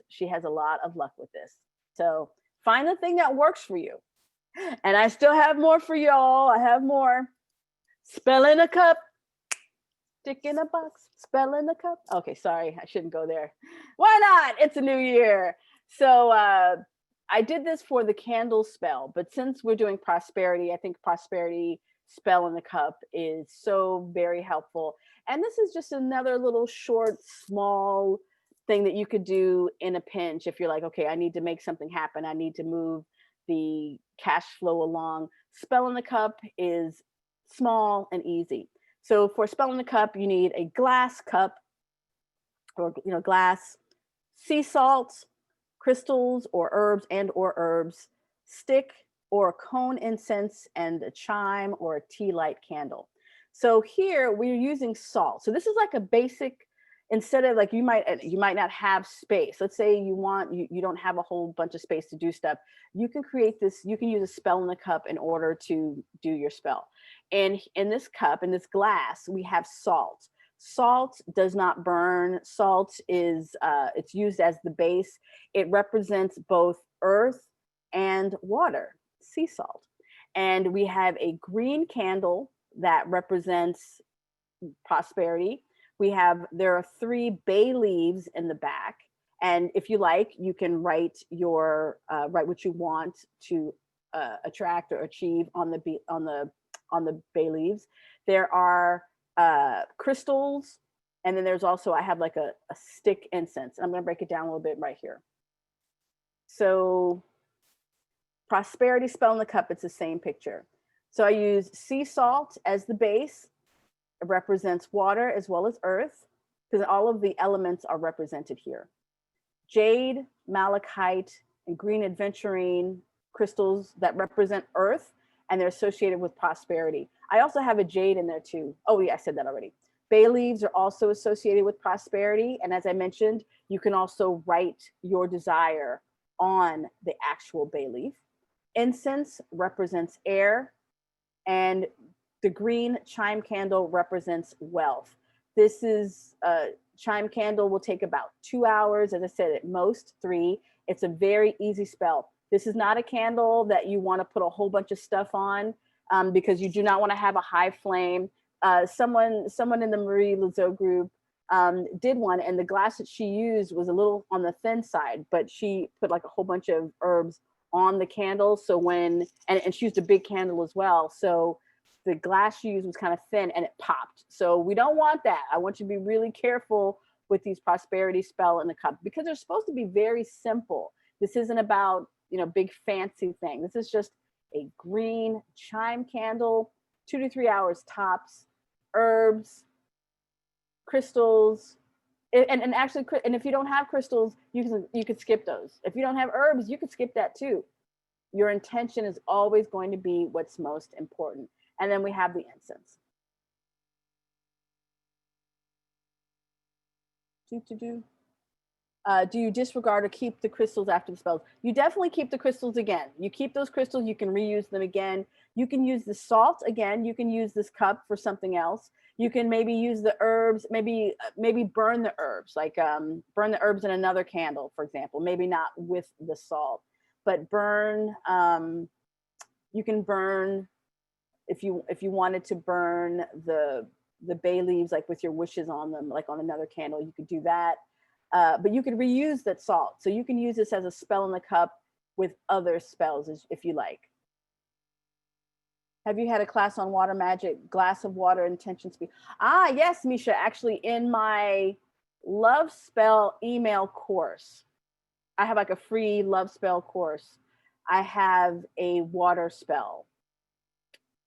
she has a lot of luck with this. So find the thing that works for you. And I still have more for y'all. I have more. Spell in a cup, stick in a box, spell in a cup. Okay, sorry, I shouldn't go there. Why not? It's a new year. So I did this for the candle spell, but since we're doing prosperity, I think prosperity spell in the cup is so very helpful. And this is just another little short, small thing that you could do in a pinch if you're like, okay, I need to make something happen. I need to move the cash flow along. Spell in the cup is small and easy. So for spell in the cup, you need a glass cup or glass, sea salt, crystals or herbs, stick or cone incense, and a chime or a tea light candle. So here we're using salt. So this is like a basic, instead of like you might not have space. Let's say you don't have a whole bunch of space to do stuff. You can create this, you can use a spell in the cup in order to do your spell. And in this cup, in this glass, we have salt. Salt does not burn. Salt is it's used as the base. It represents both earth and water, sea salt. And we have a green candle that represents prosperity. There are 3 bay leaves in the back. And if you like, you can write what you want to attract or achieve on the bay leaves. There are crystals, and then there's also, I have like a stick incense. I'm going to break it down a little bit right here. So prosperity spell in the cup, it's the same picture. So I use sea salt as the base. It represents water as well as earth, because all of the elements are represented here. Jade, malachite, and green aventurine crystals that represent earth, and they're associated with prosperity. I also have a jade in there too. Oh yeah, I said that already. Bay leaves are also associated with prosperity. And as I mentioned, you can also write your desire on the actual bay leaf. Incense represents air, and the green chime candle represents wealth. This is chime candle will take about 2 hours. As I said, at most 3. It's a very easy spell. This is not a candle that you want to put a whole bunch of stuff on, because you do not want to have a high flame. Someone in the Marie Lazeau group did one, and the glass that she used was a little on the thin side, but she put like a whole bunch of herbs on the candle. So and she used a big candle as well. So the glass she used was kind of thin and it popped. So we don't want that. I want you to be really careful with these prosperity spell in the cup, because they're supposed to be very simple. This isn't about, big fancy thing. This is just a green chime candle, 2 to 3 hours tops, herbs, crystals, and actually, and if you don't have crystals, you could skip those. If you don't have herbs, you could skip that too. Your intention is always going to be what's most important. And then we have the incense. Do you disregard or keep the crystals after the spells? You definitely keep the crystals again. You keep those crystals, you can reuse them again. You can use the salt again. You can use this cup for something else. You can maybe use the herbs, maybe burn the herbs, like burn the herbs in another candle, for example. Maybe not with the salt, but burn. You can burn, if you wanted to burn the bay leaves, like with your wishes on them, like on another candle, you could do that. But you could reuse that salt. So you can use this as a spell in the cup with other spells if you like. Have you had a class on water magic, glass of water, intention speak? Yes, Misha, actually in my love spell email course, I have like a free love spell course. I have a water spell.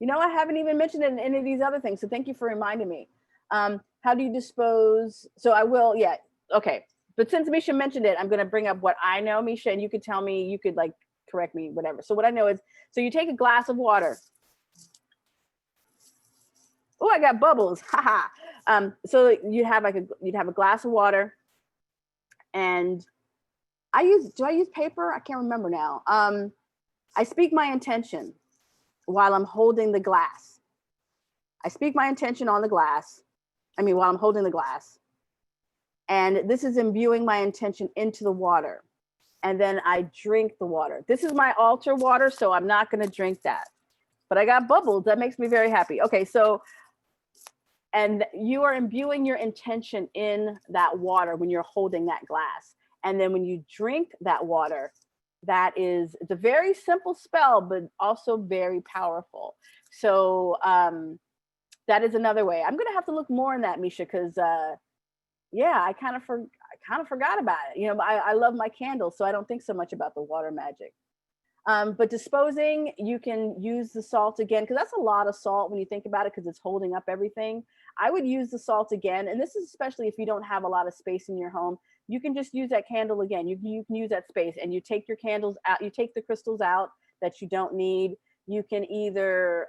I haven't even mentioned it in any of these other things. So thank you for reminding me. How do you dispose? So I will, yeah. Okay. But since Misha mentioned it, I'm going to bring up what I know, Misha, and you could tell me, you could like correct me, whatever. So what I know is, so you take a glass of water. Oh, I got bubbles. Haha. So you'd have a glass of water, and do I use paper? I can't remember now. I speak my intention while I'm holding the glass. I speak my intention on the glass. While I'm holding the glass. And this is imbuing my intention into the water. And then I drink the water. This is my altar water, so I'm not going to drink that. But I got bubbles. That makes me very happy. Okay, so, and you are imbuing your intention in that water when you're holding that glass. And then when you drink that water, it's a very simple spell, but also very powerful. So that is another way. I'm going to have to look more in that, Misha, because yeah, I kind of forgot about it. You know, I love my candles, so I don't think so much about the water magic. But disposing, you can use the salt again, because that's a lot of salt when you think about it, because it's holding up everything. I would use the salt again, and this is especially if you don't have a lot of space in your home. You can just use that candle again. You can use that space, and you take your candles out, you take the crystals out that you don't need. You can either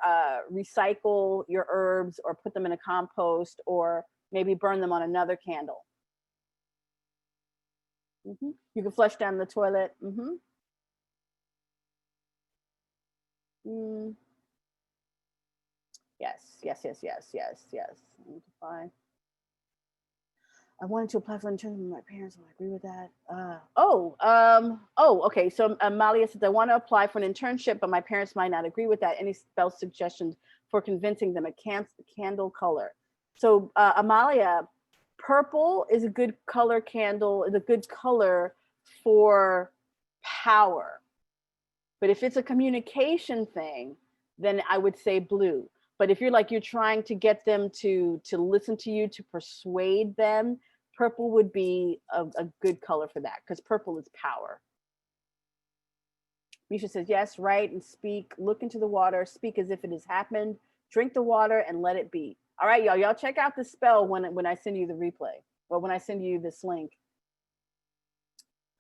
recycle your herbs or put them in a compost, or maybe burn them on another candle. Mm-hmm. You can flush down the toilet. Mm-hmm. Mm. Yes, yes, yes, yes, yes, yes. I wanted to apply for internship with my parents. I agree with that. Okay. So Malia says, I want to apply for an internship, but my parents might not agree with that. Any spell suggestions for convincing them? A candle color. So Amalia, purple is a good color candle, is a good color for power. But if it's a communication thing, then I would say blue. But if you're trying to get them to listen to you, to persuade them, purple would be a good color for that, because purple is power. Misha says, yes, write and speak, look into the water, speak as if it has happened, drink the water and let it be. All right, y'all. Y'all check out the spell when I send you the replay, or when I send you this link.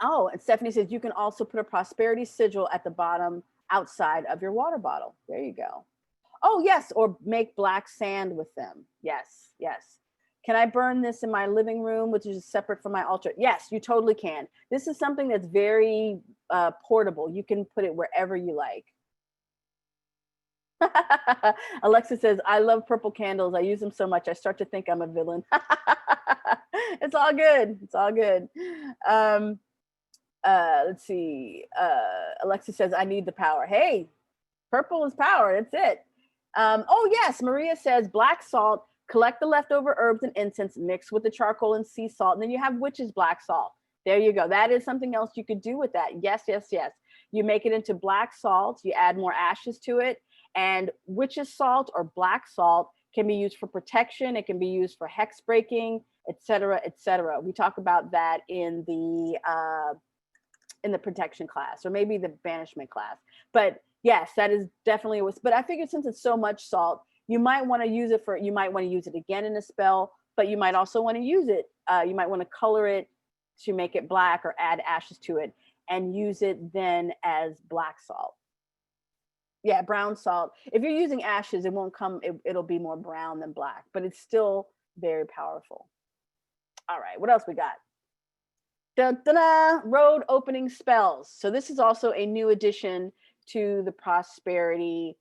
Oh, and Stephanie says, you can also put a prosperity sigil at the bottom outside of your water bottle. There you go. Oh, yes, or make black sand with them. Yes, yes. Can I burn this in my living room, which is separate from my altar? Yes, you totally can. This is something that's very portable. You can put it wherever you like. Alexa says, I love purple candles. I use them so much, I start to think I'm a villain. It's all good. It's all good. Let's see. Alexa says, I need the power. Hey, purple is power. That's it. Oh, yes. Maria says, black salt, collect the leftover herbs and incense, mix with the charcoal and sea salt. And then you have witch's black salt. There you go. That is something else you could do with that. Yes, yes, yes. You make it into black salt. You add more ashes to it. And witch's salt or black salt can be used for protection. It can be used for hex breaking, etc., etc. We talk about that in the protection class, or maybe the banishment class. But yes, that is definitely but I figured since it's so much salt, you might want to use it again in a spell, but you might also want to use it. You might want to color it to make it black, or add ashes to it and use it then as black salt. Yeah, brown salt. If you're using ashes, it won't come, it'll be more brown than black, but it's still very powerful. All right, what else we got? Road opening spells. So this is also a new addition to the prosperity